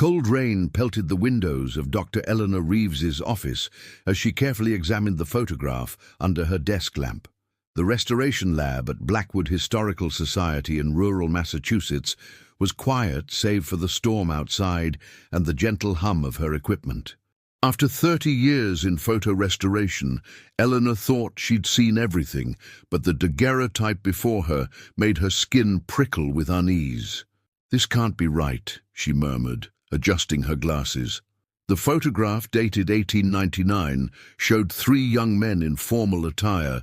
Cold rain pelted the windows of Dr. Eleanor Reeves's office as she carefully examined the photograph under her desk lamp. The restoration lab at Blackwood Historical Society in rural Massachusetts was quiet save for the storm outside and the gentle hum of her equipment. After 30 years in photo restoration, Eleanor thought she'd seen everything, but the daguerreotype before her made her skin prickle with unease. "This can't be right," she murmured, adjusting her glasses. The photograph, dated 1899, showed 3 young men in formal attire,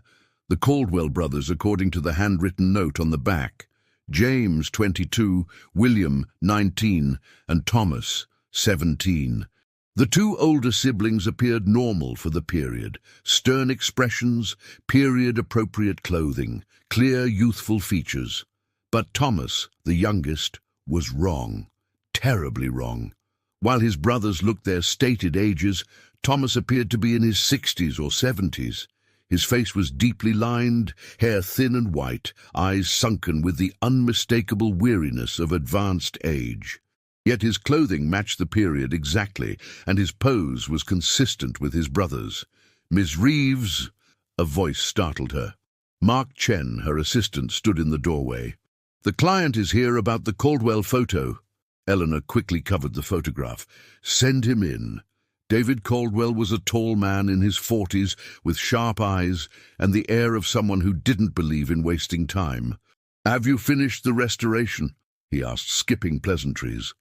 the Caldwell brothers according to the handwritten note on the back. James, 22, William, 19, and Thomas, 17. The 2 older siblings appeared normal for the period. Stern expressions, period-appropriate clothing, clear youthful features. But Thomas, the youngest, was wrong. Terribly wrong. While his brothers looked their stated ages, Thomas appeared to be in his 60s or 70s. His face was deeply lined, hair thin and white, eyes sunken with the unmistakable weariness of advanced age. Yet his clothing matched the period exactly, and his pose was consistent with his brothers. "Miss Reeves," a voice startled her. Mark Chen, her assistant, stood in the doorway. "The client is here about the Caldwell photo." Eleanor quickly covered the photograph. "Send him in." David Caldwell was a tall man in his 40s with sharp eyes and the air of someone who didn't believe in wasting time. "Have you finished the restoration?" he asked, skipping pleasantries.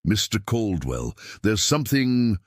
"Mr. Caldwell, there's something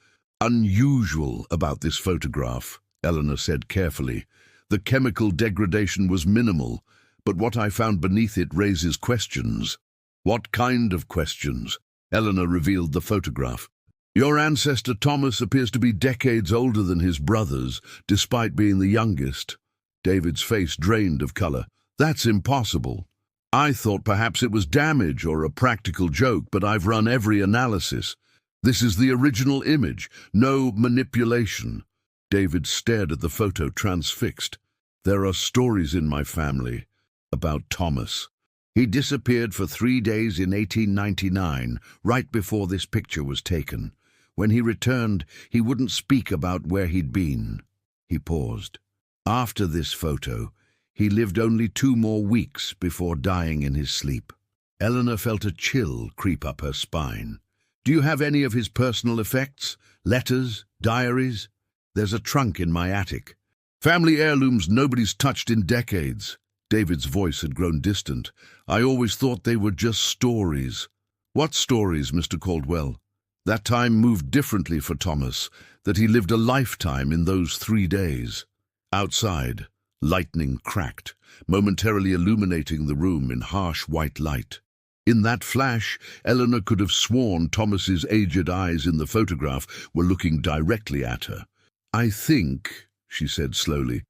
unusual about this photograph," Eleanor said carefully. "The chemical degradation was minimal, but what I found beneath it raises questions." "What kind of questions?" Eleanor revealed the photograph. "Your ancestor Thomas appears to be decades older than his brothers, despite being the youngest." David's face drained of color. "That's impossible. I thought perhaps it was damage or a practical joke, but I've run every analysis. This is the original image, no manipulation." David stared at the photo, transfixed. "There are stories in my family about Thomas. He disappeared for 3 days in 1899, right before this picture was taken. When he returned, he wouldn't speak about where he'd been." He paused. "After this photo, he lived only 2 more weeks before dying in his sleep." Eleanor felt a chill creep up her spine. "Do you have any of his personal effects? Letters? Diaries?" "There's a trunk in my attic. Family heirlooms nobody's touched in decades." David's voice had grown distant. "I always thought they were just stories." "What stories, Mr. Caldwell?" "That time moved differently for Thomas, that he lived a lifetime in those 3 days." Outside, lightning cracked, momentarily illuminating the room in harsh white light. In that flash, Eleanor could have sworn Thomas's aged eyes in the photograph were looking directly at her. "I think," she said slowly,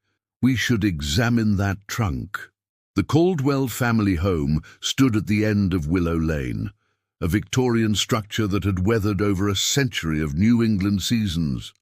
"we should examine that trunk." The Caldwell family home stood at the end of Willow Lane, a Victorian structure that had weathered over a century of New England seasons.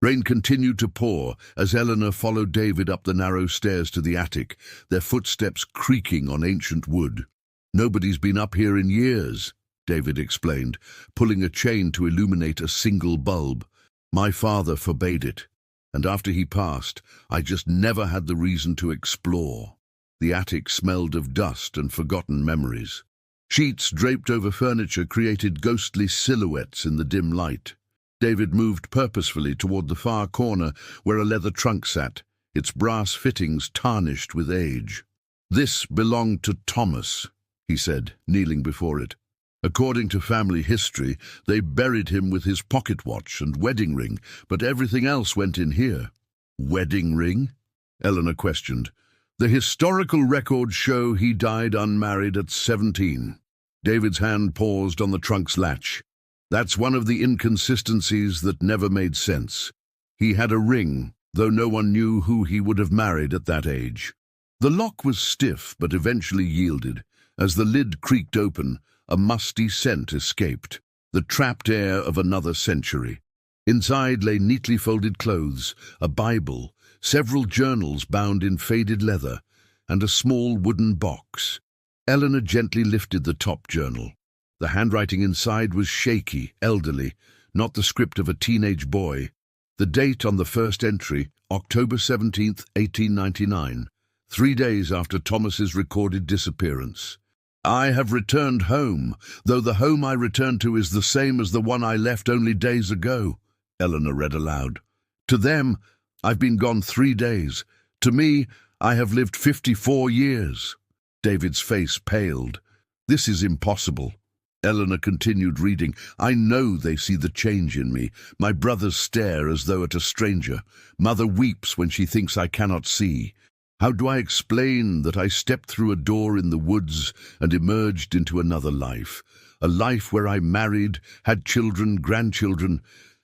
Rain continued to pour as Eleanor followed David up the narrow stairs to the attic, their footsteps creaking on ancient wood. "Nobody's been up here in years," David explained, pulling a chain to illuminate a single bulb. "My father forbade it, and after he passed, I just never had the reason to explore." The attic smelled of dust and forgotten memories. Sheets draped over furniture created ghostly silhouettes in the dim light. David moved purposefully toward the far corner where a leather trunk sat, its brass fittings tarnished with age. "This belonged to Thomas," he said, kneeling before it. "According to family history, they buried him with his pocket watch and wedding ring, but everything else went in here." "Wedding ring?" Eleanor questioned. "The historical records show he died unmarried at 17. David's hand paused on the trunk's latch. "That's one of the inconsistencies that never made sense. He had a ring, though no one knew who he would have married at that age." The lock was stiff, but eventually yielded. As the lid creaked open, a musty scent escaped, the trapped air of another century. Inside lay neatly folded clothes, a Bible, several journals bound in faded leather, and a small wooden box. Eleanor gently lifted the top journal. The handwriting inside was shaky, elderly, not the script of a teenage boy. The date on the first entry, October 17th, 1899, 3 days after Thomas's recorded disappearance. I have returned home, though the home I returned to is the same as the one I left only days ago, Eleanor read aloud. To them, I've been gone 3 days. To me, I have lived 54 years. David's face paled. This is impossible. Eleanor continued reading. I know they see the change in me. My brothers stare as though at a stranger. Mother weeps when she thinks I cannot see. How do I explain that I stepped through a door in the woods and emerged into another life? A life where I married, had children, grandchildren,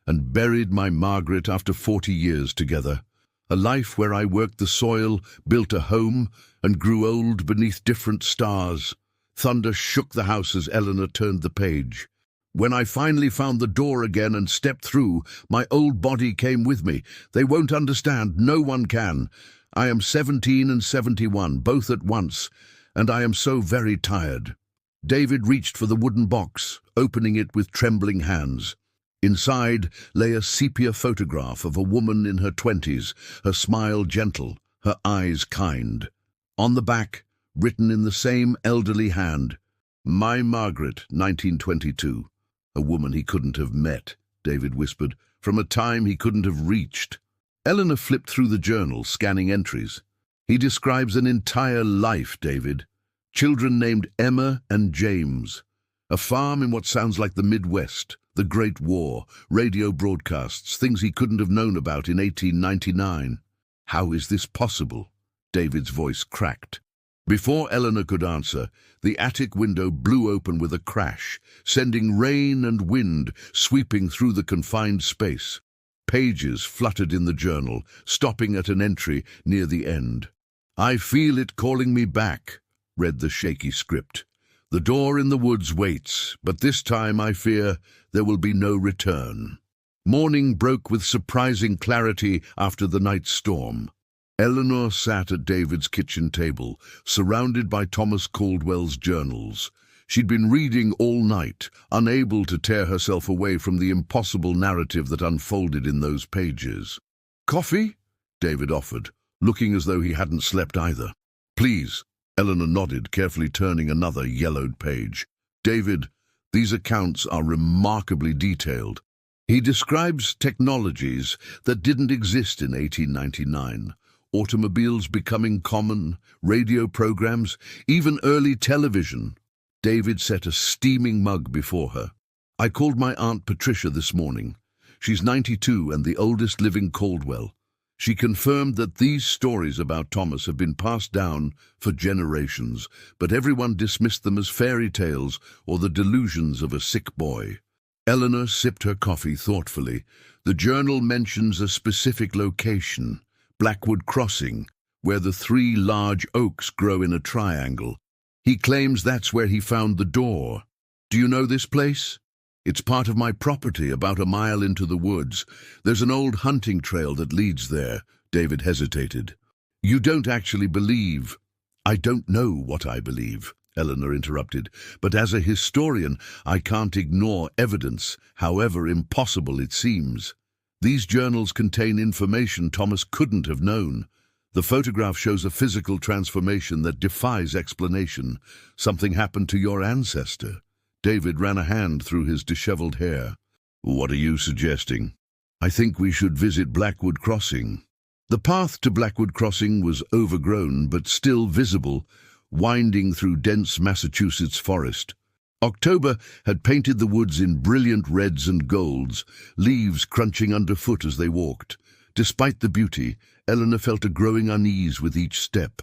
and buried my Margaret after 40 years together. A life where I worked the soil, built a home, and grew old beneath different stars. Thunder shook the house as Eleanor turned the page. When I finally found the door again and stepped through, my old body came with me. They won't understand. No one can. I am 17 and 71, both at once, and I am so very tired. David reached for the wooden box, opening it with trembling hands. Inside lay a sepia photograph of a woman in her 20s, her smile gentle, her eyes kind. On the back, written in the same elderly hand, My Margaret, 1922. A woman he couldn't have met, David whispered, from a time he couldn't have reached. Eleanor flipped through the journal, scanning entries. He describes an entire life, David. Children named Emma and James. A farm in what sounds like the Midwest, the Great War, radio broadcasts, things he couldn't have known about in 1899. How is this possible? David's voice cracked. Before Eleanor could answer, the attic window blew open with a crash, sending rain and wind sweeping through the confined space. Pages fluttered in the journal, stopping at an entry near the end. I feel it calling me back, read the shaky script. The door in the woods waits, but this time I fear there will be no return. Morning broke with surprising clarity after the night's storm. Eleanor sat at David's kitchen table, surrounded by Thomas Caldwell's journals. She'd been reading all night, unable to tear herself away from the impossible narrative that unfolded in those pages. Coffee? David offered, looking as though he hadn't slept either. Please. Eleanor nodded, carefully turning another yellowed page. David, these accounts are remarkably detailed. He describes technologies that didn't exist in 1899. Automobiles becoming common, radio programs, even early television. David set a steaming mug before her. I called my Aunt Patricia this morning. She's 92 and the oldest living Caldwell. She confirmed that these stories about Thomas have been passed down for generations, but everyone dismissed them as fairy tales or the delusions of a sick boy. Eleanor sipped her coffee thoughtfully. The journal mentions a specific location, Blackwood Crossing, where the 3 large oaks grow in a triangle. He claims that's where he found the door. Do you know this place? It's part of my property, about a mile into the woods. There's an old hunting trail that leads there. David hesitated. You don't actually believe. I don't know what I believe, Eleanor interrupted, but as a historian, I can't ignore evidence, however impossible it seems. These journals contain information Thomas couldn't have known. The photograph shows a physical transformation that defies explanation. Something happened to your ancestor. David ran a hand through his disheveled hair. What are you suggesting? I think we should visit Blackwood Crossing. The path to Blackwood Crossing was overgrown but still visible, winding through dense Massachusetts forest. October had painted the woods in brilliant reds and golds, leaves crunching underfoot as they walked. Despite the beauty, Eleanor felt a growing unease with each step.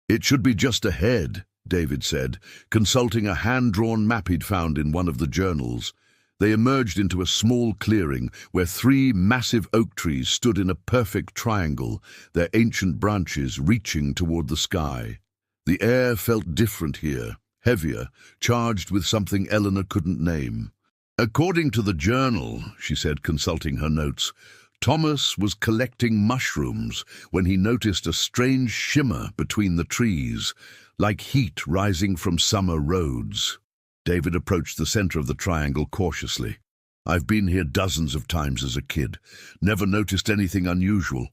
It should be just ahead, David said, consulting a hand-drawn map he'd found in one of the journals. They emerged into a small clearing where 3 massive oak trees stood in a perfect triangle, their ancient branches reaching toward the sky. The air felt different here, heavier, charged with something Eleanor couldn't name. According to the journal, she said, consulting her notes, Thomas was collecting mushrooms when he noticed a strange shimmer between the trees, like heat rising from summer roads. David approached the center of the triangle cautiously. "I've been here dozens of times as a kid. Never noticed anything unusual."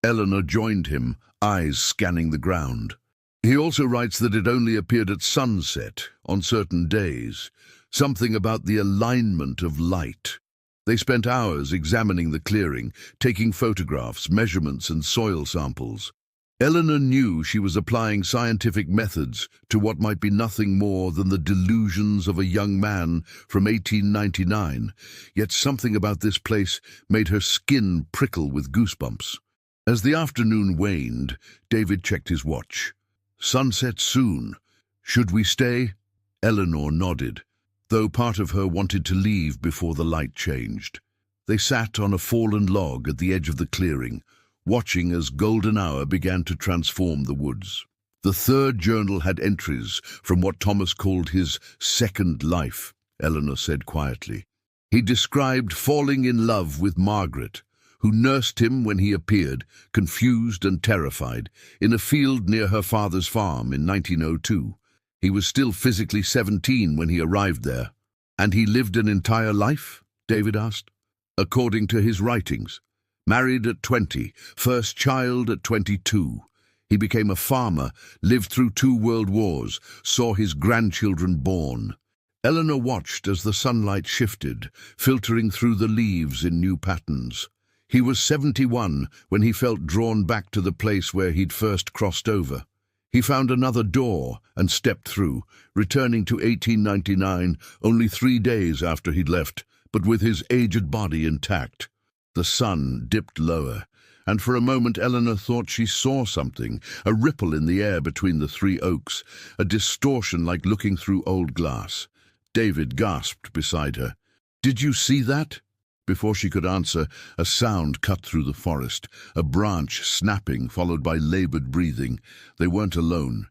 Eleanor joined him, eyes scanning the ground. "He also writes that it only appeared at sunset, on certain days. Something about the alignment of light." They spent hours examining the clearing, taking photographs, measurements, and soil samples. Eleanor knew she was applying scientific methods to what might be nothing more than the delusions of a young man from 1899, yet something about this place made her skin prickle with goosebumps. As the afternoon waned, David checked his watch. "Sunset soon. Should we stay?" Eleanor nodded, though part of her wanted to leave before the light changed. They sat on a fallen log at the edge of the clearing, watching as golden hour began to transform the woods. The third journal had entries from what Thomas called his second life, Eleanor said quietly. He described falling in love with Margaret, who nursed him when he appeared, confused and terrified, in a field near her father's farm in 1902. He was still physically 17 when he arrived there. "And he lived an entire life?" David asked. "According to his writings. Married at 20, first child at 22. He became a farmer, lived through 2 world wars, saw his grandchildren born." Eleanor watched as the sunlight shifted, filtering through the leaves in new patterns. He was 71 when he felt drawn back to the place where he'd first crossed over. He found another door and stepped through, returning to 1899 only 3 days after he'd left, but with his aged body intact. The sun dipped lower, and for a moment Eleanor thought she saw something, a ripple in the air between the 3 oaks, a distortion like looking through old glass. David gasped beside her. "Did you see that?" Before she could answer, a sound cut through the forest, a branch snapping followed by labored breathing. They weren't alone.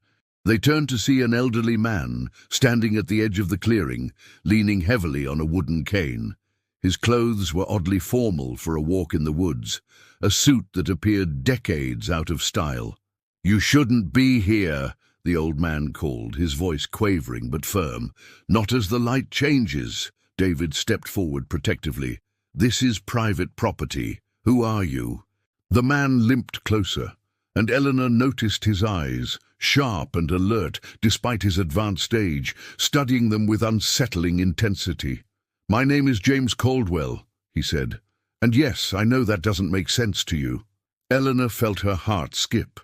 They turned to see an elderly man standing at the edge of the clearing, leaning heavily on a wooden cane. His clothes were oddly formal for a walk in the woods, a suit that appeared decades out of style. "You shouldn't be here," the old man called, his voice quavering but firm. "Not as the light changes." David stepped forward protectively. "This is private property. Who are you?" The man limped closer, and Eleanor noticed his eyes, sharp and alert despite his advanced age, studying them with unsettling intensity. "My name is James Caldwell," he said. "And yes, I know that doesn't make sense to you." Eleanor felt her heart skip.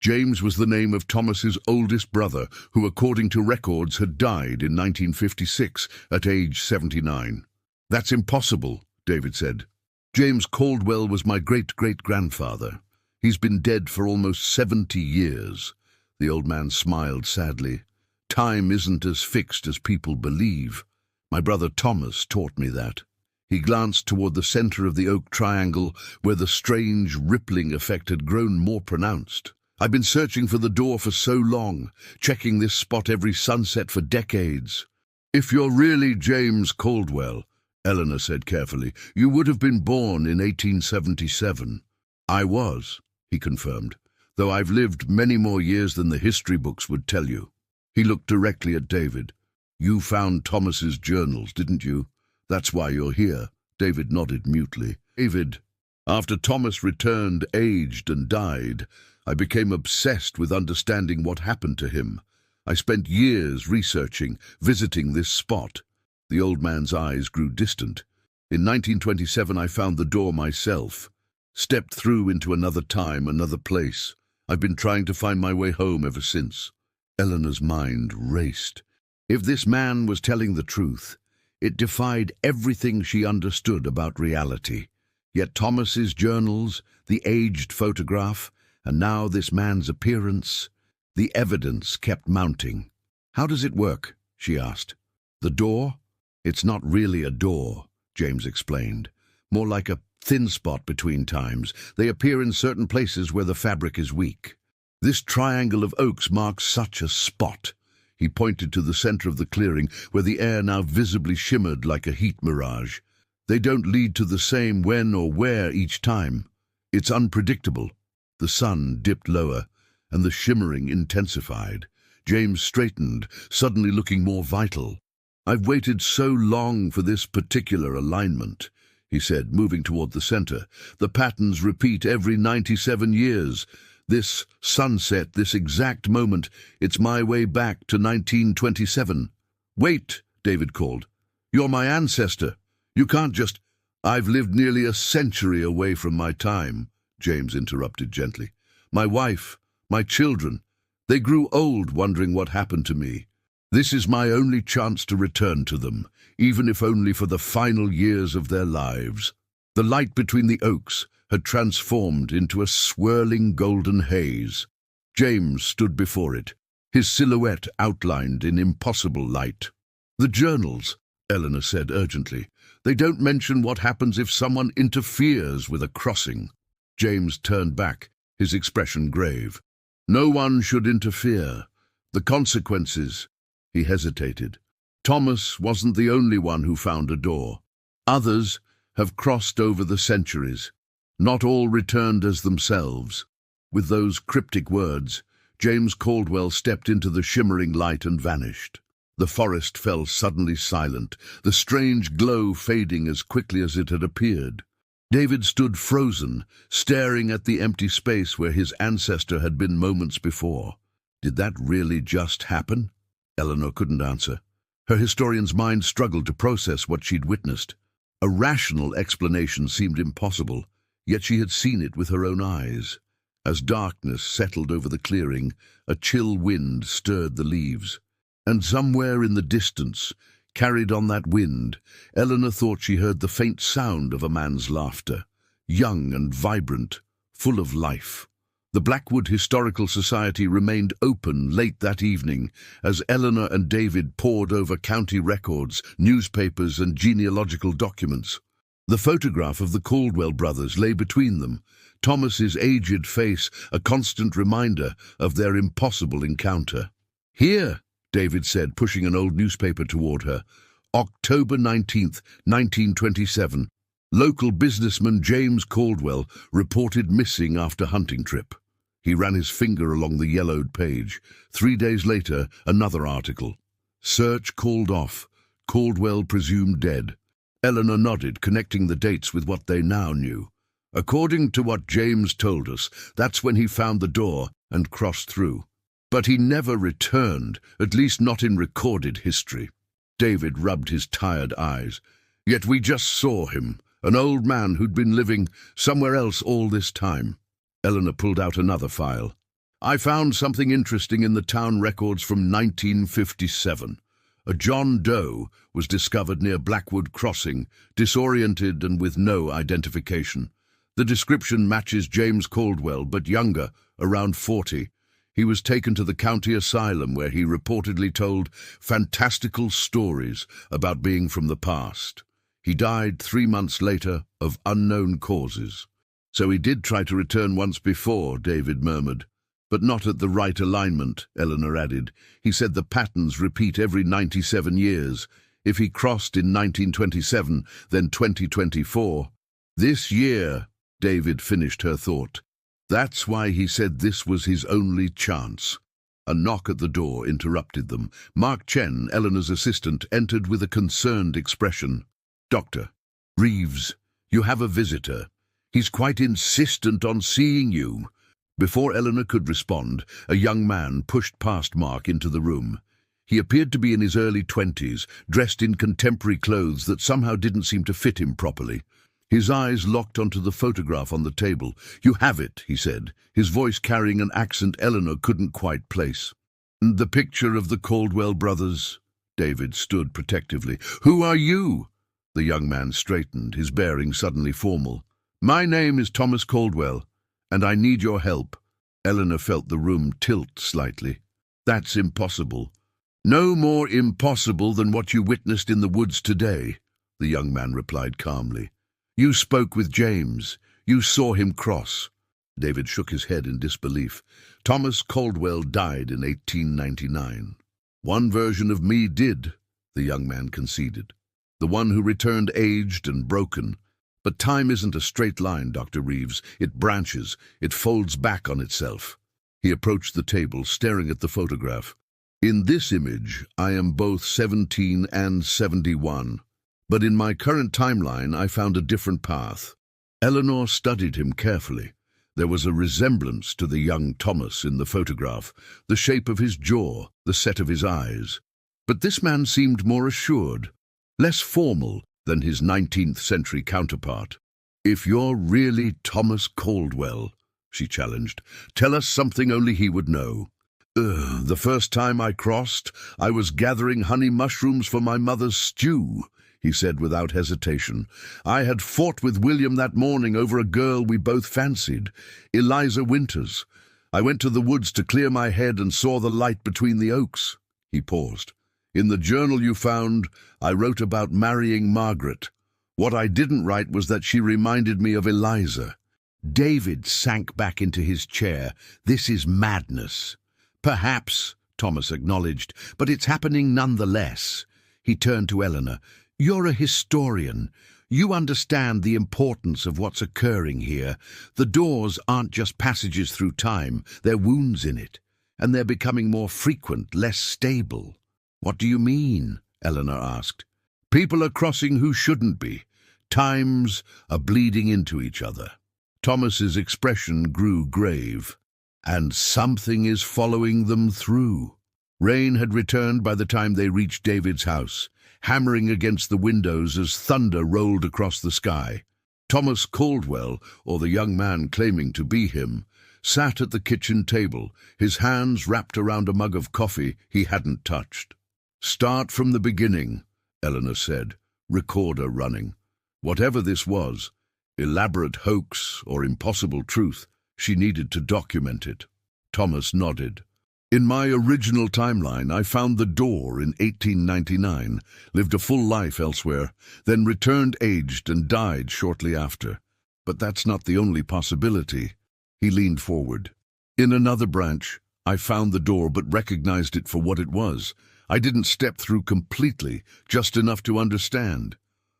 James was the name of Thomas's oldest brother, who according to records had died in 1956 at age 79. "That's impossible," David said. "James Caldwell was my great-great-grandfather. He's been dead for almost 70 years. The old man smiled sadly. "Time isn't as fixed as people believe. My brother Thomas taught me that." He glanced toward the center of the oak triangle, where the strange rippling effect had grown more pronounced. "I've been searching for the door for so long, checking this spot every sunset for decades." "If you're really James Caldwell," Eleanor said carefully, "you would have been born in 1877. "I was," he confirmed, "though I've lived many more years than the history books would tell you." He looked directly at David. "You found Thomas's journals, didn't you? That's why you're here." David nodded mutely. "David, after Thomas returned aged and died, I became obsessed with understanding what happened to him. I spent years researching, visiting this spot." The old man's eyes grew distant. "In 1927 I found the door myself. Stepped through into another time, another place. I've been trying to find my way home ever since." Eleanor's mind raced. If this man was telling the truth, it defied everything she understood about reality. Yet Thomas's journals, the aged photograph, and now this man's appearance, the evidence kept mounting. "How does it work?" she asked. "The door? It's not really a door," James explained. "More like a thin spot between times. They appear in certain places where the fabric is weak. This triangle of oaks marks such a spot." He pointed to the center of the clearing, where the air now visibly shimmered like a heat mirage. "They don't lead to the same when or where each time. It's unpredictable." The sun dipped lower, and the shimmering intensified. James straightened, suddenly looking more vital. "I've waited so long for this particular alignment," he said, moving toward the center. "The patterns repeat every 97 years. This sunset, this exact moment, it's my way back to 1927. "Wait," David called. "You're my ancestor. You can't just—" "I've lived nearly a century away from my time," James interrupted gently. "My wife, my children, they grew old wondering what happened to me. This is my only chance to return to them, even if only for the final years of their lives." The light between the oaks had transformed into a swirling golden haze. James stood before it, his silhouette outlined in impossible light. "The journals," Eleanor said urgently. "They don't mention what happens if someone interferes with a crossing." James turned back, his expression grave. "No one should interfere. The consequences—" He hesitated. "Thomas wasn't the only one who found a door. Others have crossed over the centuries. Not all returned as themselves." With those cryptic words, James Caldwell stepped into the shimmering light and vanished. The forest fell suddenly silent, the strange glow fading as quickly as it had appeared. David stood frozen, staring at the empty space where his ancestor had been moments before. Did that really just happen? Eleanor couldn't answer. Her historian's mind struggled to process what she'd witnessed. A rational explanation seemed impossible, yet she had seen it with her own eyes. As darkness settled over the clearing, a chill wind stirred the leaves. And somewhere in the distance, carried on that wind, Eleanor thought she heard the faint sound of a man's laughter, young and vibrant, full of life. The Blackwood Historical Society remained open late that evening as Eleanor and David pored over county records, newspapers, and genealogical documents. The photograph of the Caldwell brothers lay between them, Thomas's aged face a constant reminder of their impossible encounter. "Here," David said, pushing an old newspaper toward her. "October 19th, 1927. Local businessman James Caldwell reported missing after hunting trip." He ran his finger along the yellowed page. 3 days later, another article. "Search called off. Caldwell presumed dead." Eleanor nodded, connecting the dates with what they now knew. "According to what James told us, that's when he found the door and crossed through. But he never returned, at least not in recorded history." David rubbed his tired eyes. "Yet we just saw him, an old man who'd been living somewhere else all this time." Eleanor pulled out another file. "I found something interesting in the town records from 1957. A John Doe was discovered near Blackwood Crossing, disoriented and with no identification. The description matches James Caldwell, but younger, around 40. He was taken to the county asylum where he reportedly told fantastical stories about being from the past. He died 3 months later of unknown causes." "So he did try to return once before," David murmured. "But not at the right alignment," Eleanor added. "He said the patterns repeat every 97 years. If he crossed in 1927, then 2024. This year," David finished her thought. "That's why he said this was his only chance." A knock at the door interrupted them. Mark Chen, Eleanor's assistant, entered with a concerned expression. "Dr. Reeves, you have a visitor. He's quite insistent on seeing you." Before Eleanor could respond, a young man pushed past Mark into the room. He appeared to be in his early 20s, dressed in contemporary clothes that somehow didn't seem to fit him properly. His eyes locked onto the photograph on the table. "You have it," he said, his voice carrying an accent Eleanor couldn't quite place. "The picture of the Caldwell brothers?" David stood protectively. "Who are you?" The young man straightened, his bearing suddenly formal. "My name is Thomas Caldwell, and I need your help." Eleanor felt the room tilt slightly. "That's impossible." "No more impossible than what you witnessed in the woods today," the young man replied calmly. "You spoke with James. You saw him cross." David shook his head in disbelief. "Thomas Caldwell died in 1899. "One version of me did," the young man conceded. "The one who returned aged and broken. But time isn't a straight line, Dr. Reeves. It branches. It folds back on itself." He approached the table, staring at the photograph. In this image, I am both 17 and 71. But in my current timeline, I found a different path. Eleanor studied him carefully. There was a resemblance to the young Thomas in the photograph, the shape of his jaw, the set of his eyes. But this man seemed more assured, less formal than his 19th century counterpart. "If you're really Thomas Caldwell," she challenged, "tell us something only he would know." The first time I crossed, I was gathering honey mushrooms for my mother's stew," he said without hesitation. "I had fought with William that morning over a girl we both fancied, Eliza Winters. I went to the woods to clear my head and saw the light between the oaks." He paused. "In the journal you found, I wrote about marrying Margaret. What I didn't write was that she reminded me of Eliza." David sank back into his chair. "This is madness." "Perhaps," Thomas acknowledged, "but it's happening nonetheless." He turned to Eleanor. "You're a historian. You understand the importance of what's occurring here. The doors aren't just passages through time, they're wounds in it. And they're becoming more frequent, less stable." "What do you mean?" Eleanor asked. "People are crossing who shouldn't be. Times are bleeding into each other." Thomas's expression grew grave. "And something is following them through." Rain had returned by the time they reached David's house, hammering against the windows as thunder rolled across the sky. Thomas Caldwell, or the young man claiming to be him, sat at the kitchen table, his hands wrapped around a mug of coffee he hadn't touched. "Start from the beginning," Eleanor said, recorder running. Whatever this was, elaborate hoax or impossible truth, she needed to document it. Thomas nodded. "In my original timeline, I found the door in 1899, lived a full life elsewhere, then returned aged and died shortly after. But that's not the only possibility." He leaned forward. "In another branch, I found the door but recognized it for what it was. I didn't step through completely, just enough to understand."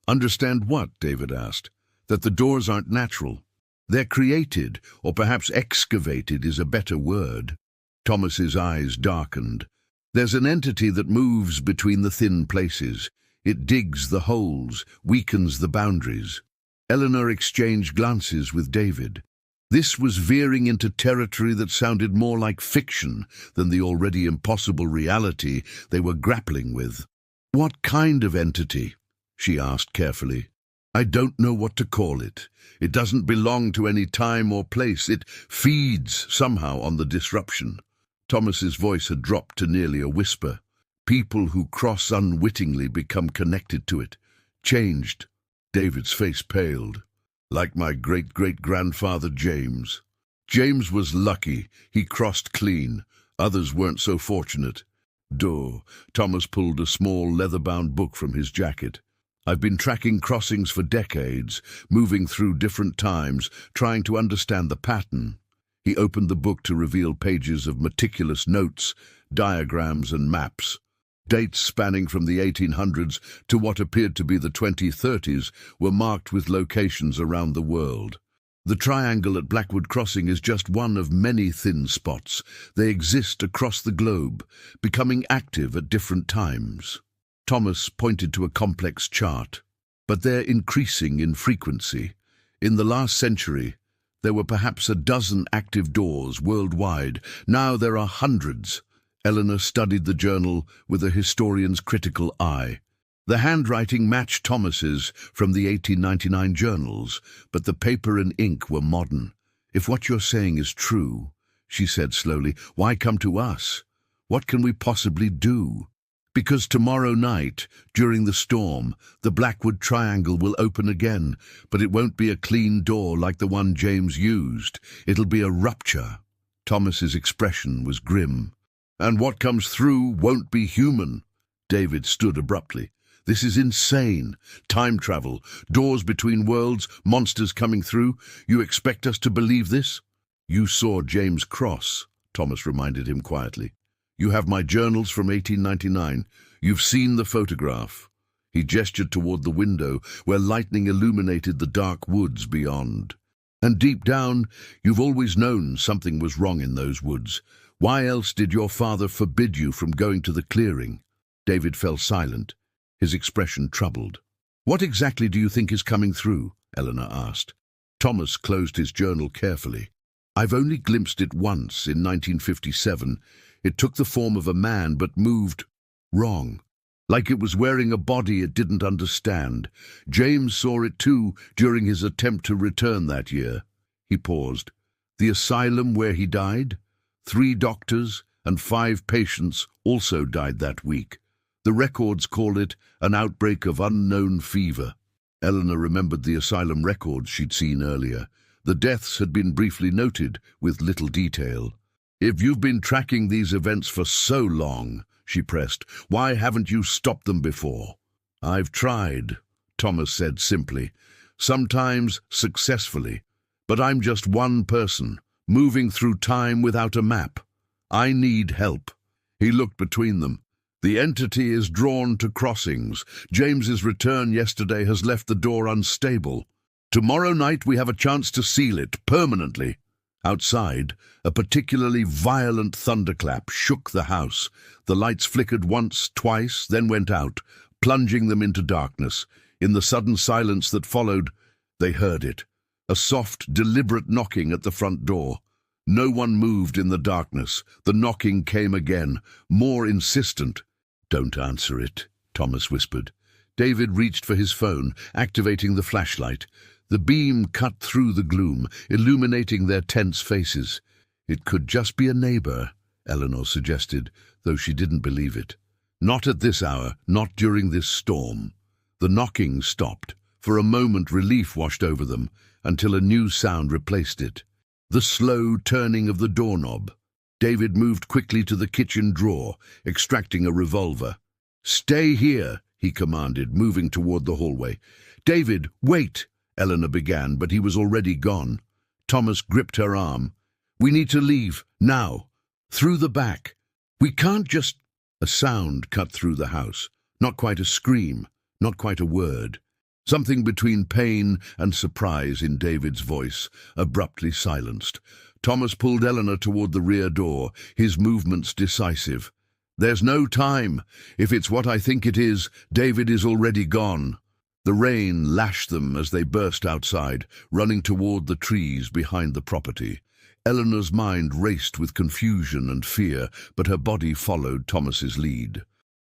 "Understand what?" David asked. "That the doors aren't natural. They're created, or perhaps excavated is a better word." Thomas's eyes darkened. "There's an entity that moves between the thin places. It digs the holes, weakens the boundaries." Eleanor exchanged glances with David. This was veering into territory that sounded more like fiction than the already impossible reality they were grappling with. "What kind of entity?" she asked carefully. "I don't know what to call it. It doesn't belong to any time or place. It feeds somehow on the disruption." Thomas's voice had dropped to nearly a whisper. "People who cross unwittingly become connected to it, changed." David's face paled. "Like my great-great-grandfather James. James was lucky. He crossed clean. Others weren't so fortunate." Thomas pulled a small leather-bound book from his jacket. "I've been tracking crossings for decades, moving through different times, trying to understand the pattern." He opened the book to reveal pages of meticulous notes, diagrams and maps. Dates spanning from the 1800s to what appeared to be the 2030s were marked with locations around the world. The triangle at Blackwood Crossing is just one of many thin spots. They exist across the globe, becoming active at different times. Thomas pointed to a complex chart. "But they're increasing in frequency. In the last century, there were perhaps a dozen active doors worldwide. Now there are hundreds." Eleanor studied the journal with a historian's critical eye. The handwriting matched Thomas's from the 1899 journals, but the paper and ink were modern. "If what you're saying is true," she said slowly, "why come to us? What can we possibly do?" "Because tomorrow night, during the storm, the Blackwood Triangle will open again, but it won't be a clean door like the one James used. It'll be a rupture." Thomas's expression was grim. "And what comes through won't be human." David stood abruptly. "This is insane. Time travel, doors between worlds, monsters coming through. You expect us to believe this?" "You saw James cross," Thomas reminded him quietly. "You have my journals from 1899. You've seen the photograph." He gestured toward the window, where lightning illuminated the dark woods beyond. "And deep down, you've always known something was wrong in those woods. Why else did your father forbid you from going to the clearing? David fell silent, his expression troubled. What exactly do you think is coming through? Eleanor asked. Thomas closed his journal carefully. I've only glimpsed it once, in 1957. It took the form of a man, but moved wrong. Like it was wearing a body it didn't understand. James saw it too during his attempt to return that year. He paused. The asylum where he died? 3 doctors and 5 patients also died that week. The records call it an outbreak of unknown fever. Eleanor remembered the asylum records she'd seen earlier. The deaths had been briefly noted, with little detail. If you've been tracking these events for so long, she pressed, why haven't you stopped them before? I've tried, Thomas said simply, sometimes successfully. But I'm just one person, moving through time without a map. I need help. He looked between them. The entity is drawn to crossings. James's return yesterday has left the door unstable. Tomorrow night we have a chance to seal it permanently. Outside, a particularly violent thunderclap shook the house. The lights flickered once, twice, then went out, plunging them into darkness. In the sudden silence that followed, they heard it. A soft, deliberate knocking at the front door. No one moved in the darkness. The knocking came again, more insistent. Don't answer it, Thomas whispered. David reached for his phone, activating the flashlight. The beam cut through the gloom, illuminating their tense faces. It could just be a neighbor, Eleanor suggested, though she didn't believe it. Not at this hour, not during this storm. The knocking stopped. For a moment relief washed over them, until a new sound replaced it. The slow turning of the doorknob. David moved quickly to the kitchen drawer, extracting a revolver. Stay here, he commanded, moving toward the hallway. David, wait, Eleanor began, but he was already gone. Thomas gripped her arm. We need to leave, now. Through the back. We can't just... A sound cut through the house. Not quite a scream, not quite a word. Something between pain and surprise in David's voice, abruptly silenced. Thomas pulled Eleanor toward the rear door, his movements decisive. There's no time. If it's what I think it is, David is already gone. The rain lashed them as they burst outside, running toward the trees behind the property. Eleanor's mind raced with confusion and fear, but her body followed Thomas's lead.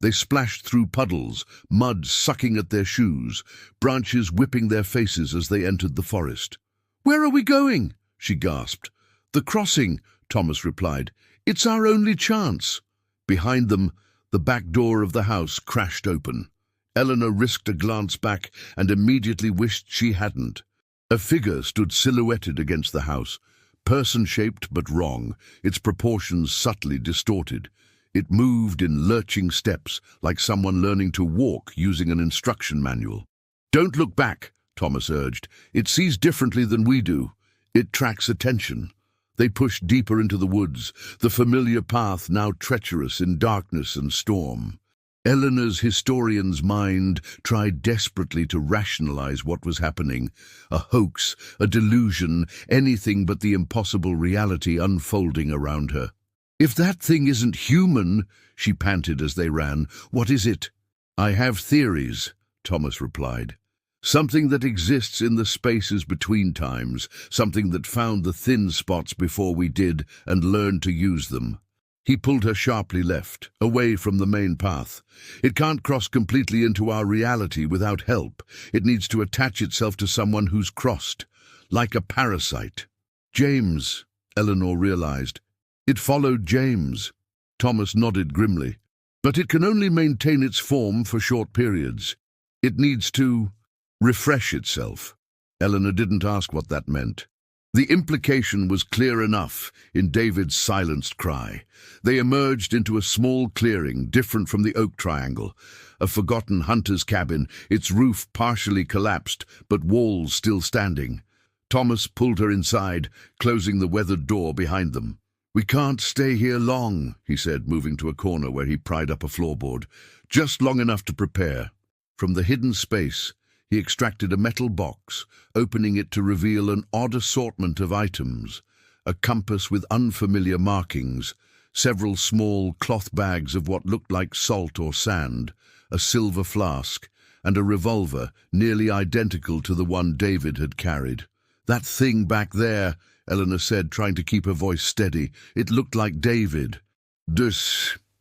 They splashed through puddles, mud sucking at their shoes, branches whipping their faces as they entered the forest. Where are we going? She gasped. The crossing, Thomas replied. It's our only chance. Behind them, the back door of the house crashed open. Eleanor risked a glance back and immediately wished she hadn't. A figure stood silhouetted against the house, person-shaped but wrong, its proportions subtly distorted. It moved in lurching steps, like someone learning to walk using an instruction manual. Don't look back, Thomas urged. It sees differently than we do. It tracks attention. They pushed deeper into the woods, the familiar path now treacherous in darkness and storm. Eleanor's historian's mind tried desperately to rationalize what was happening. A hoax, a delusion, anything but the impossible reality unfolding around her. If that thing isn't human, she panted as they ran, what is it? I have theories, Thomas replied. Something that exists in the spaces between times, something that found the thin spots before we did and learned to use them. He pulled her sharply left, away from the main path. It can't cross completely into our reality without help. It needs to attach itself to someone who's crossed, like a parasite. James, Eleanor realized. It followed James. Thomas nodded grimly. But it can only maintain its form for short periods. It needs to refresh itself. Eleanor didn't ask what that meant. The implication was clear enough in David's silenced cry. They emerged into a small clearing, different from the oak triangle. A forgotten hunter's cabin, its roof partially collapsed, but walls still standing. Thomas pulled her inside, closing the weathered door behind them. We can't stay here long, he said, moving to a corner where he pried up a floorboard. Just long enough to prepare. From the hidden space, he extracted a metal box, opening it to reveal an odd assortment of items. A compass with unfamiliar markings, several small cloth bags of what looked like salt or sand, a silver flask, and a revolver nearly identical to the one David had carried. "That thing back there," Eleanor said, trying to keep her voice steady. "It looked like David."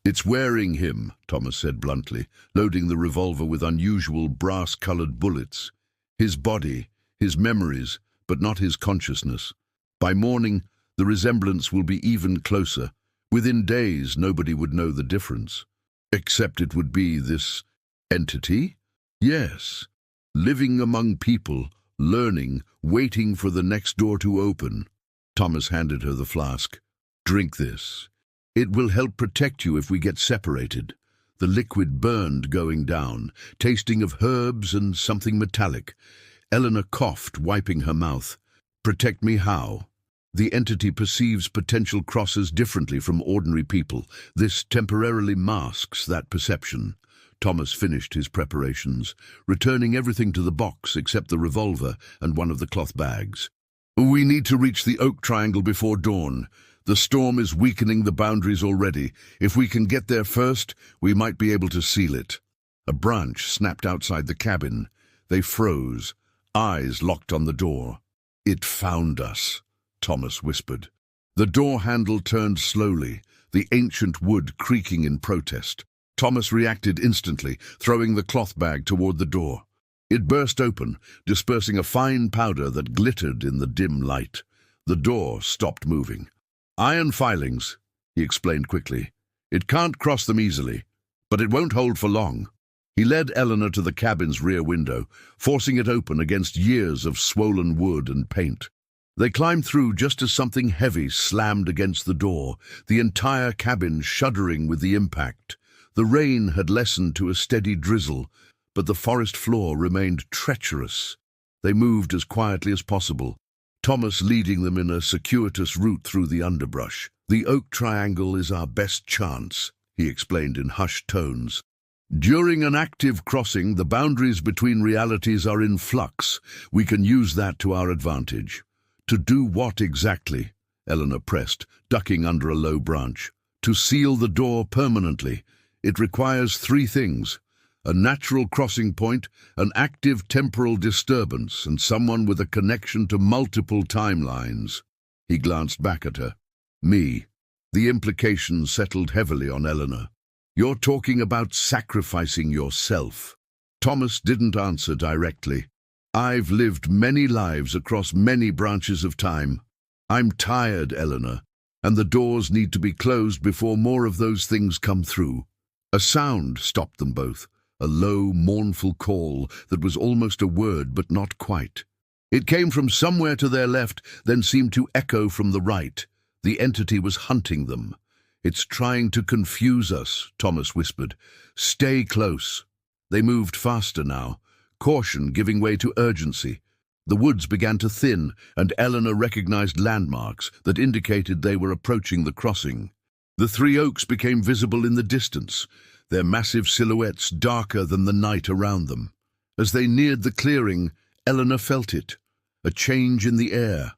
It's wearing him," Thomas said bluntly, loading the revolver with unusual brass-colored bullets. "His body, his memories, but not his consciousness. By morning, the resemblance will be even closer. Within days, nobody would know the difference. Except it would be this entity? Yes. Living among people, learning, waiting for the next door to open." Thomas handed her the flask. "Drink this. It will help protect you if we get separated." The liquid burned going down, tasting of herbs and something metallic. Eleanor coughed, wiping her mouth. "Protect me how?" "The entity perceives potential crosses differently from ordinary people. This temporarily masks that perception." Thomas finished his preparations, returning everything to the box except the revolver and one of the cloth bags. "We need to reach the Oak Triangle before dawn. The storm is weakening the boundaries already. If we can get there first, we might be able to seal it." A branch snapped outside the cabin. They froze, eyes locked on the door. "It found us," Thomas whispered. The door handle turned slowly, the ancient wood creaking in protest. Thomas reacted instantly, throwing the cloth bag toward the door. It burst open, dispersing a fine powder that glittered in the dim light. The door stopped moving. "Iron filings," he explained quickly. "It can't cross them easily, but it won't hold for long." He led Eleanor to the cabin's rear window, forcing it open against years of swollen wood and paint. They climbed through just as something heavy slammed against the door, the entire cabin shuddering with the impact. The rain had lessened to a steady drizzle, but the forest floor remained treacherous. They moved as quietly as possible, Thomas leading them in a circuitous route through the underbrush. "The Oak Triangle is our best chance," he explained in hushed tones. "During an active crossing, the boundaries between realities are in flux. We can use that to our advantage." "To do what exactly?" Eleanor pressed, ducking under a low branch. "To seal the door permanently. It requires 3 things. A natural crossing point, an active temporal disturbance, and someone with a connection to multiple timelines." He glanced back at her. "Me." The implication settled heavily on Eleanor. "You're talking about sacrificing yourself." Thomas didn't answer directly. "I've lived many lives across many branches of time. I'm tired, Eleanor, and the doors need to be closed before more of those things come through." A sound stopped them both. A low, mournful call that was almost a word, but not quite. It came from somewhere to their left, then seemed to echo from the right. The entity was hunting them. "It's trying to confuse us," Thomas whispered. "Stay close." They moved faster now, caution giving way to urgency. The woods began to thin, and Eleanor recognized landmarks that indicated they were approaching the crossing. The 3 oaks became visible in the distance, their massive silhouettes darker than the night around them. As they neared the clearing, Eleanor felt it, a change in the air,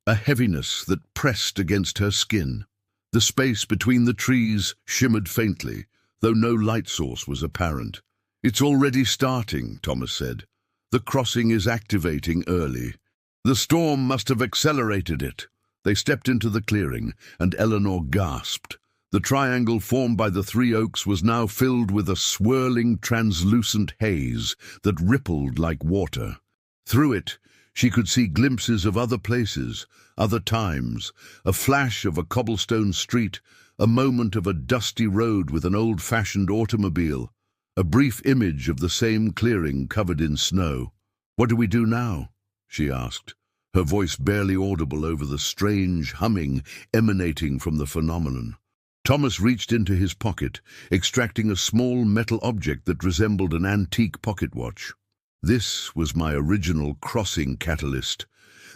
a heaviness that pressed against her skin. The space between the trees shimmered faintly, though no light source was apparent. "It's already starting," Thomas said. "The crossing is activating early. The storm must have accelerated it." They stepped into the clearing, and Eleanor gasped. The triangle formed by the 3 oaks was now filled with a swirling, translucent haze that rippled like water. Through it, she could see glimpses of other places, other times, a flash of a cobblestone street, a moment of a dusty road with an old-fashioned automobile, a brief image of the same clearing covered in snow. "What do we do now?" she asked, her voice barely audible over the strange humming emanating from the phenomenon. Thomas reached into his pocket, extracting a small metal object that resembled an antique pocket watch. "This was my original crossing catalyst,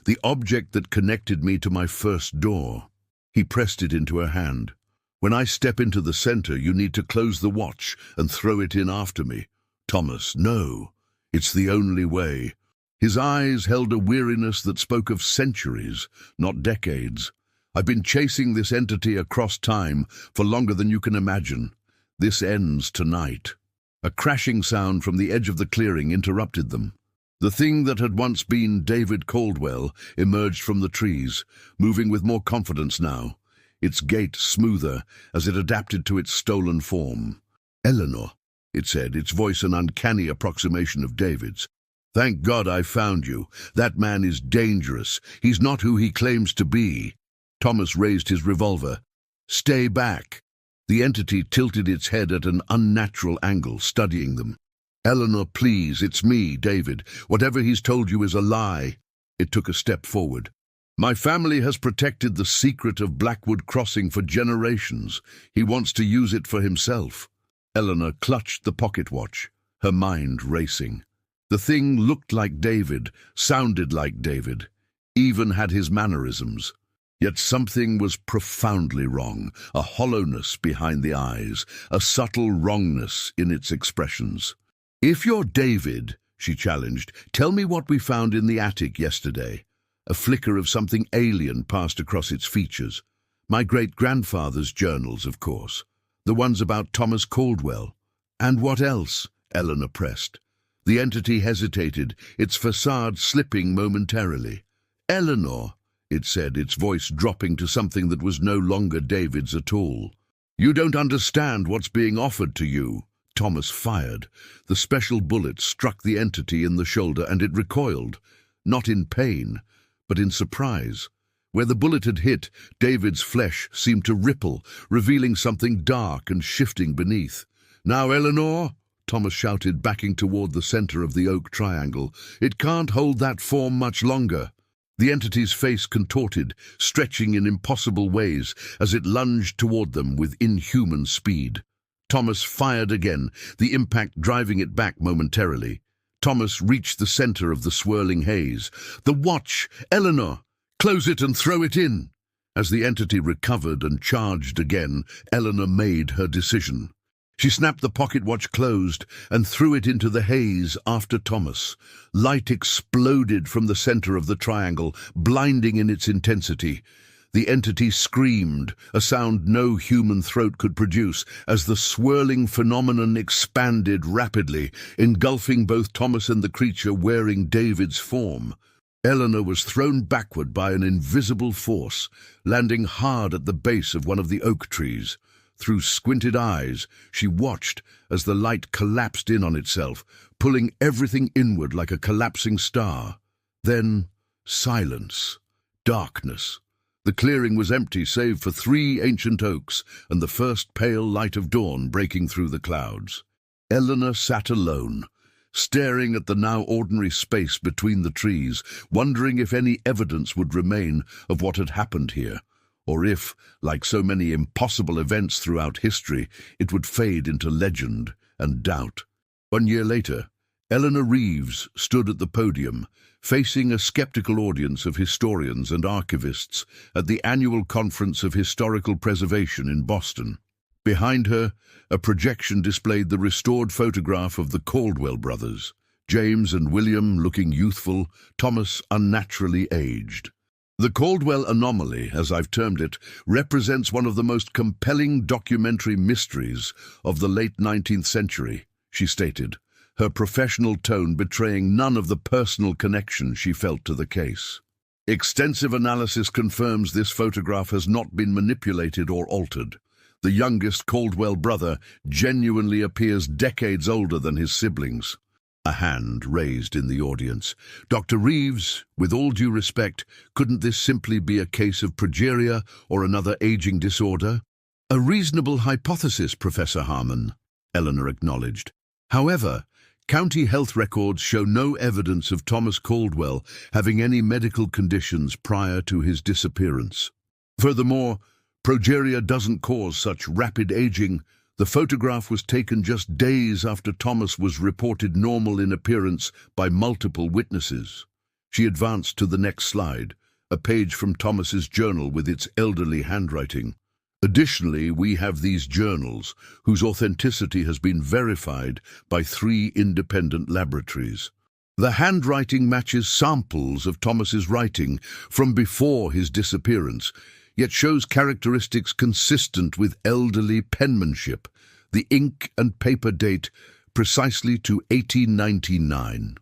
the object that connected me to my first door." He pressed it into her hand. "When I step into the center, you need to close the watch and throw it in after me." "Thomas, no. It's the only way." His eyes held a weariness that spoke of centuries, not decades. I've been chasing this entity across time for longer than you can imagine. This ends tonight." A crashing sound from the edge of the clearing interrupted them. The thing that had once been David Caldwell emerged from the trees, moving with more confidence now, its gait smoother as it adapted to its stolen form. "Eleanor," it said, its voice an uncanny approximation of David's. "Thank God I found you. That man is dangerous. He's not who he claims to be." Thomas raised his revolver. "Stay back." The entity tilted its head at an unnatural angle, studying them. "Eleanor, please, it's me, David. Whatever he's told you is a lie." It took a step forward. "My family has protected the secret of Blackwood Crossing for generations. He wants to use it for himself." Eleanor clutched the pocket watch, her mind racing. The thing looked like David, sounded like David, even had his mannerisms. Yet something was profoundly wrong, a hollowness behind the eyes, a subtle wrongness in its expressions. "If you're David," she challenged, "tell me what we found in the attic yesterday." A flicker of something alien passed across its features. "My great-grandfather's journals, of course. The ones about Thomas Caldwell." "And what else?" Eleanor pressed. The entity hesitated, its facade slipping momentarily. "Eleanor," it said, its voice dropping to something that was no longer David's at all. "You don't understand what's being offered to you." Thomas fired. The special bullet struck the entity in the shoulder and it recoiled, not in pain, but in surprise. Where the bullet had hit, David's flesh seemed to ripple, revealing something dark and shifting beneath. "Now, Eleanor," Thomas shouted, backing toward the center of the oak triangle, "it can't hold that form much longer." The entity's face contorted, stretching in impossible ways as it lunged toward them with inhuman speed. Thomas fired again, the impact driving it back momentarily. Thomas reached the center of the swirling haze. "The watch! Eleanor! Close it and throw it in!" As the entity recovered and charged again, Eleanor made her decision. She snapped the pocket watch closed and threw it into the haze after Thomas. Light exploded from the center of the triangle, blinding in its intensity. The entity screamed, a sound no human throat could produce, as the swirling phenomenon expanded rapidly, engulfing both Thomas and the creature wearing David's form. Eleanor was thrown backward by an invisible force, landing hard at the base of one of the oak trees. Through squinted eyes, she watched as the light collapsed in on itself, pulling everything inward like a collapsing star. Then, silence, darkness. The clearing was empty save for 3 ancient oaks and the first pale light of dawn breaking through the clouds. Eleanor sat alone, staring at the now ordinary space between the trees, wondering if any evidence would remain of what had happened here, or if, like so many impossible events throughout history, it would fade into legend and doubt. 1 year later, Eleanor Reeves stood at the podium, facing a skeptical audience of historians and archivists at the annual Conference of Historical Preservation in Boston. Behind her, a projection displayed the restored photograph of the Caldwell brothers, James and William looking youthful, Thomas unnaturally aged. The Caldwell anomaly, as I've termed it, represents one of the most compelling documentary mysteries of the late 19th century, she stated, her professional tone betraying none of the personal connection she felt to the case. Extensive analysis confirms this photograph has not been manipulated or altered. The youngest Caldwell brother genuinely appears decades older than his siblings. A hand raised in the audience. "Dr. Reeves, with all due respect, couldn't this simply be a case of progeria or another aging disorder?" "A reasonable hypothesis, Professor Harmon," Eleanor acknowledged. "However, county health records show no evidence of Thomas Caldwell having any medical conditions prior to his disappearance. Furthermore, progeria doesn't cause such rapid aging. The photograph was taken just days after Thomas was reported normal in appearance by multiple witnesses." She advanced to the next slide, a page from Thomas's journal with its elderly handwriting. "Additionally, we have these journals, whose authenticity has been verified by 3 independent laboratories. The handwriting matches samples of Thomas's writing from before his disappearance, yet shows characteristics consistent with elderly penmanship. The ink and paper date precisely to 1899.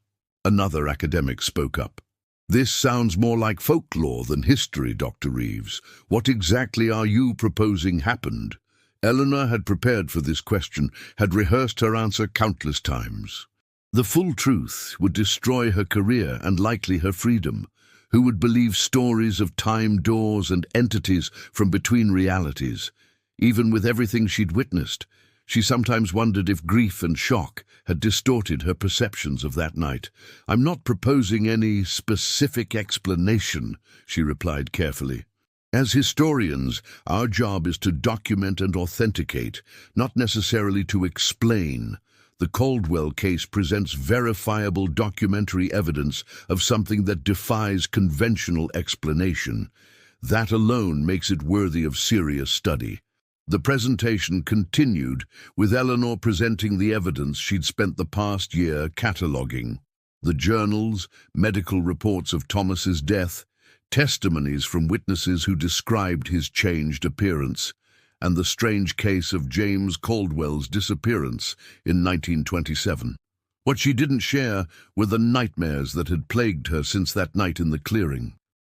Another academic spoke up. This sounds more like folklore than history, Dr. Reeves. What exactly are you proposing happened? Eleanor had prepared for this question, had rehearsed her answer countless times. The full truth would destroy her career and likely her freedom. Who would believe stories of time doors and entities from between realities? Even with everything she'd witnessed, she sometimes wondered if grief and shock had distorted her perceptions of that night. "I'm not proposing any specific explanation," she replied carefully. "As historians, our job is to document and authenticate, not necessarily to explain. The Caldwell case presents verifiable documentary evidence of something that defies conventional explanation. That alone makes it worthy of serious study." The presentation continued, with Eleanor presenting the evidence she'd spent the past year cataloguing. The journals, medical reports of Thomas's death, testimonies from witnesses who described his changed appearance, and the strange case of James Caldwell's disappearance in 1927. What she didn't share were the nightmares that had plagued her since that night in the clearing.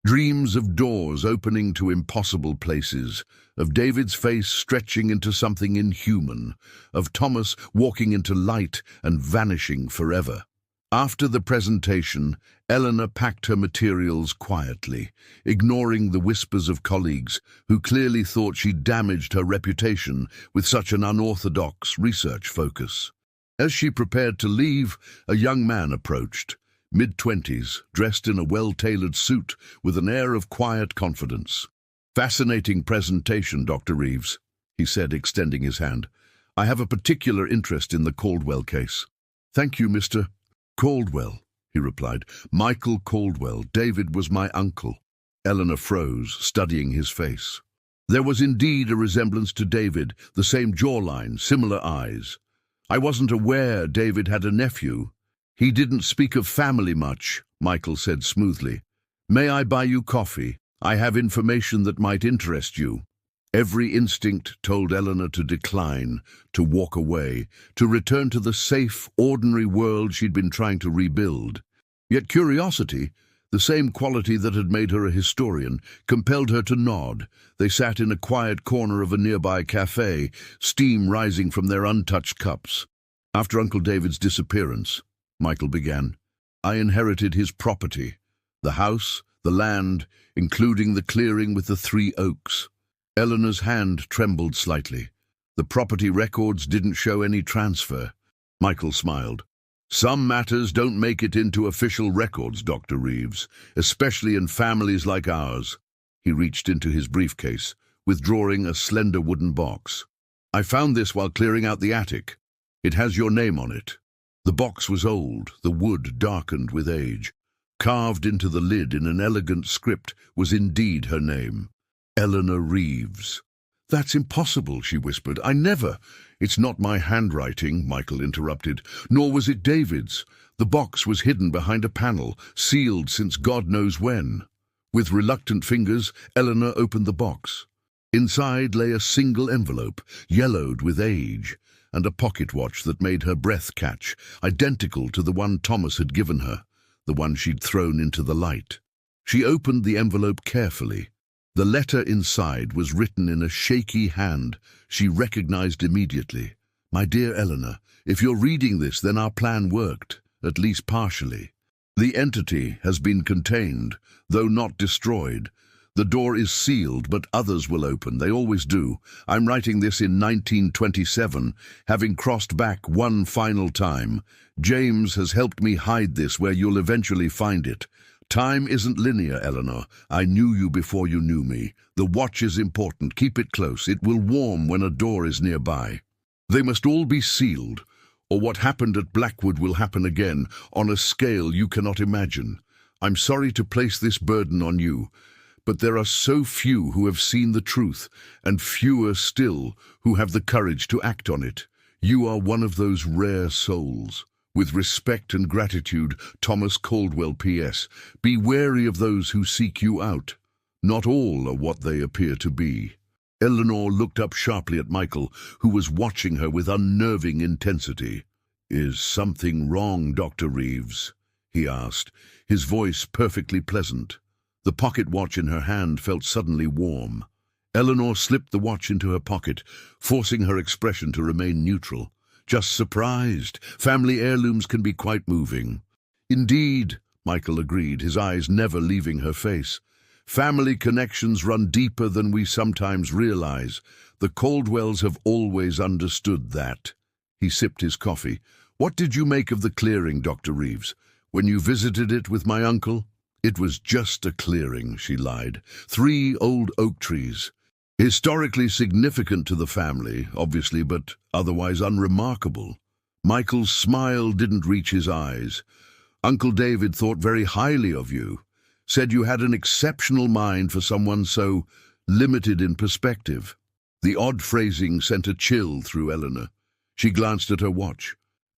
Dreams of doors opening to impossible places, of David's face stretching into something inhuman, of Thomas walking into light and vanishing forever. After the presentation, Eleanor packed her materials quietly, ignoring the whispers of colleagues who clearly thought she'd damaged her reputation with such an unorthodox research focus. As she prepared to leave, a young man approached, mid-20s, dressed in a well-tailored suit with an air of quiet confidence. "Fascinating presentation, Dr. Reeves," he said, extending his hand. "I have a particular interest in the Caldwell case." "Thank you, Mr. Caldwell," he replied. "Michael Caldwell. David was my uncle." Eleanor froze, studying his face. There was indeed a resemblance to David, the same jawline, similar eyes. "I wasn't aware David had a nephew." "He didn't speak of family much," Michael said smoothly. "May I buy you coffee? I have information that might interest you." Every instinct told Eleanor to decline, to walk away, to return to the safe, ordinary world she'd been trying to rebuild. Yet curiosity, the same quality that had made her a historian, compelled her to nod. They sat in a quiet corner of a nearby cafe, steam rising from their untouched cups. "After Uncle David's disappearance," Michael began, "I inherited his property, the house, the land, including the clearing with the 3 oaks. Eleanor's hand trembled slightly. "The property records didn't show any transfer." Michael smiled. "Some matters don't make it into official records, Dr. Reeves, especially in families like ours." He reached into his briefcase, withdrawing a slender wooden box. "I found this while clearing out the attic. It has your name on it." The box was old, the wood darkened with age. Carved into the lid in an elegant script was indeed her name, Eleanor Reeves. "That's impossible," she whispered. "I never—" "It's not my handwriting," Michael interrupted, "nor was it David's. The box was hidden behind a panel, sealed since God knows when." With reluctant fingers, Eleanor opened the box. Inside lay a single envelope, yellowed with age, and a pocket watch that made her breath catch, identical to the one Thomas had given her, the one she'd thrown into the light. She opened the envelope carefully. The letter inside was written in a shaky hand she recognized immediately. "My dear Eleanor, if you're reading this, then our plan worked, at least partially. The entity has been contained, though not destroyed. The door is sealed, but others will open. They always do. I'm writing this in 1927, having crossed back one final time. James has helped me hide this where you'll eventually find it. Time isn't linear, Eleanor. I knew you before you knew me. The watch is important. Keep it close. It will warm when a door is nearby. They must all be sealed, or what happened at Blackwood will happen again, on a scale you cannot imagine. I'm sorry to place this burden on you, but there are so few who have seen the truth, and fewer still who have the courage to act on it. You are one of those rare souls. With respect and gratitude, Thomas Caldwell, P.S. Be wary of those who seek you out." Not all are what they appear to be. Eleanor looked up sharply at Michael, who was watching her with unnerving intensity. "Is something wrong, Dr. Reeves?" he asked, his voice perfectly pleasant. The pocket watch in her hand felt suddenly warm. Eleanor slipped the watch into her pocket, forcing her expression to remain neutral. "Just surprised. Family heirlooms can be quite moving." "Indeed," Michael agreed, his eyes never leaving her face. "Family connections run deeper than we sometimes realize. The Caldwells have always understood that." He sipped his coffee. "What did you make of the clearing, Dr. Reeves? When you visited it with my uncle?" "It was just a clearing," she lied. 3 old oak trees. Historically significant to the family, obviously, but otherwise unremarkable." Michael's smile didn't reach his eyes. "Uncle David thought very highly of you. Said you had an exceptional mind for someone so limited in perspective." The odd phrasing sent a chill through Eleanor. She glanced at her watch.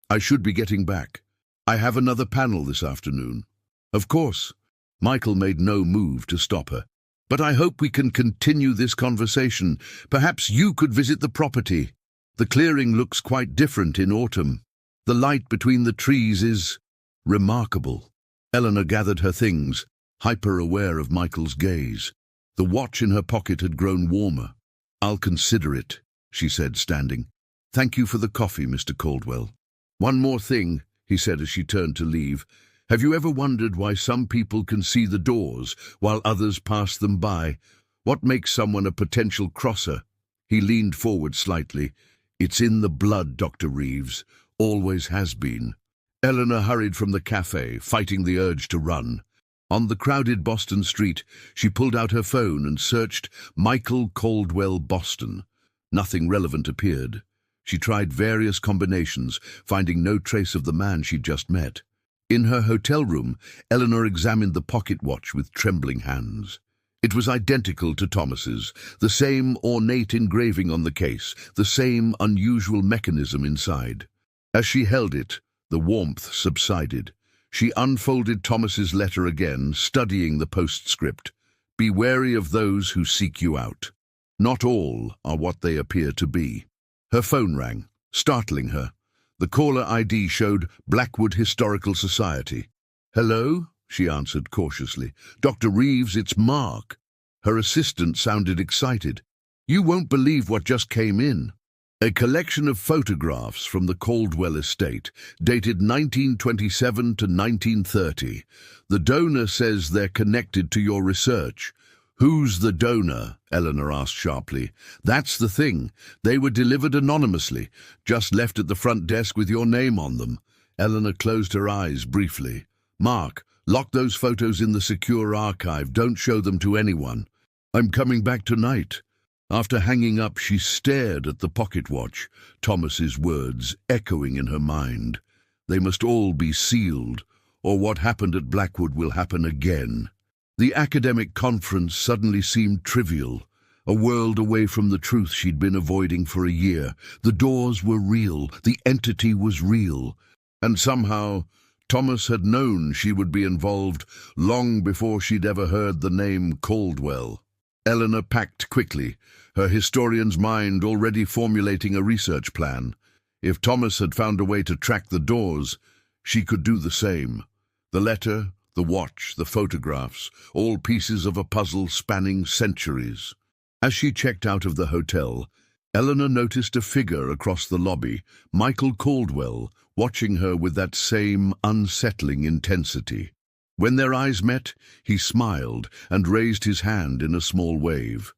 "I should be getting back. I have another panel this afternoon." "Of course." Michael made no move to stop her. "But I hope we can continue this conversation. Perhaps you could visit the property. The clearing looks quite different in autumn. The light between the trees is remarkable." Eleanor gathered her things, hyper-aware of Michael's gaze. The watch in her pocket had grown warmer. "I'll consider it," she said, standing. "Thank you for the coffee, Mr. Caldwell." "One more thing," he said as she turned to leave. "Have you ever wondered why some people can see the doors while others pass them by? What makes someone a potential crosser?" He leaned forward slightly. "It's in the blood, Dr. Reeves. Always has been." Eleanor hurried from the cafe, fighting the urge to run. On the crowded Boston street, she pulled out her phone and searched Michael Caldwell Boston. Nothing relevant appeared. She tried various combinations, finding no trace of the man she'd just met. In her hotel room, Eleanor examined the pocket watch with trembling hands. It was identical to Thomas's, the same ornate engraving on the case, the same unusual mechanism inside. As she held it, the warmth subsided. She unfolded Thomas's letter again, studying the postscript. "Be wary of those who seek you out. Not all are what they appear to be." Her phone rang, startling her. The caller ID showed Blackwood Historical Society. "Hello?" she answered cautiously. "Dr. Reeves, it's Mark." Her assistant sounded excited. "You won't believe what just came in." A collection of photographs from the Caldwell estate, dated 1927 to 1930. "The donor says they're connected to your research." "Who's the donor?" Eleanor asked sharply. "That's the thing. They were delivered anonymously, just left at the front desk with your name on them." Eleanor closed her eyes briefly. "Mark, lock those photos in the secure archive. Don't show them to anyone." "I'm coming back tonight." After hanging up, she stared at the pocket watch, Thomas's words echoing in her mind. They must all be sealed, or what happened at Blackwood will happen again. The academic conference suddenly seemed trivial, a world away from the truth she'd been avoiding for a year. The doors were real, the entity was real, and somehow Thomas had known she would be involved long before she'd ever heard the name Caldwell. Eleanor packed quickly, her historian's mind already formulating a research plan. If Thomas had found a way to track the doors, she could do the same. The letter, the watch, the photographs, all pieces of a puzzle spanning centuries. As she checked out of the hotel, Eleanor noticed a figure across the lobby, Michael Caldwell, watching her with that same unsettling intensity. When their eyes met, he smiled and raised his hand in a small wave.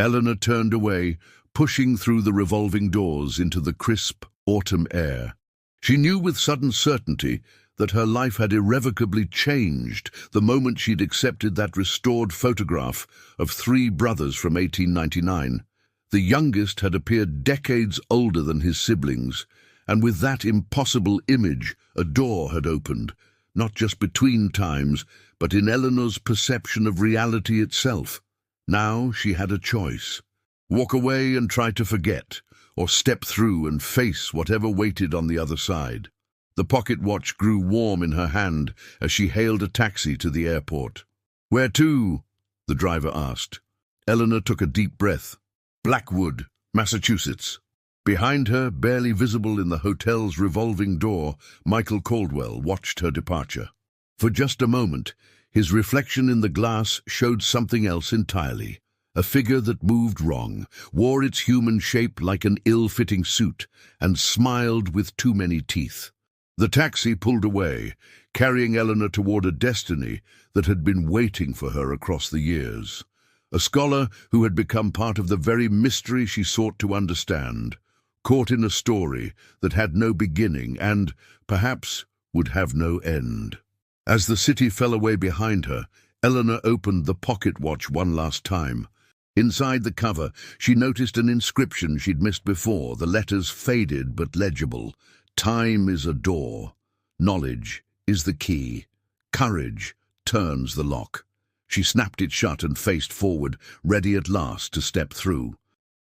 Eleanor turned away, pushing through the revolving doors into the crisp autumn air. She knew with sudden certainty that her life had irrevocably changed the moment she'd accepted that restored photograph of 3 brothers from 1899. The youngest had appeared decades older than his siblings, and with that impossible image, a door had opened, not just between times, but in Eleanor's perception of reality itself. Now she had a choice. Walk away and try to forget, or step through and face whatever waited on the other side. The pocket watch grew warm in her hand as she hailed a taxi to the airport. "Where to?" the driver asked. Eleanor took a deep breath. Blackwood, Massachusetts. Behind her, barely visible in the hotel's revolving door, Michael Caldwell watched her departure. For just a moment, his reflection in the glass showed something else entirely. A figure that moved wrong, wore its human shape like an ill-fitting suit, and smiled with too many teeth. The taxi pulled away, carrying Eleanor toward a destiny that had been waiting for her across the years. A scholar who had become part of the very mystery she sought to understand, caught in a story that had no beginning and, perhaps, would have no end. As the city fell away behind her, Eleanor opened the pocket watch one last time. Inside the cover, she noticed an inscription she'd missed before, the letters faded but legible. Time is a door. Knowledge is the key. Courage turns the lock. She snapped it shut and faced forward, ready at last to step through.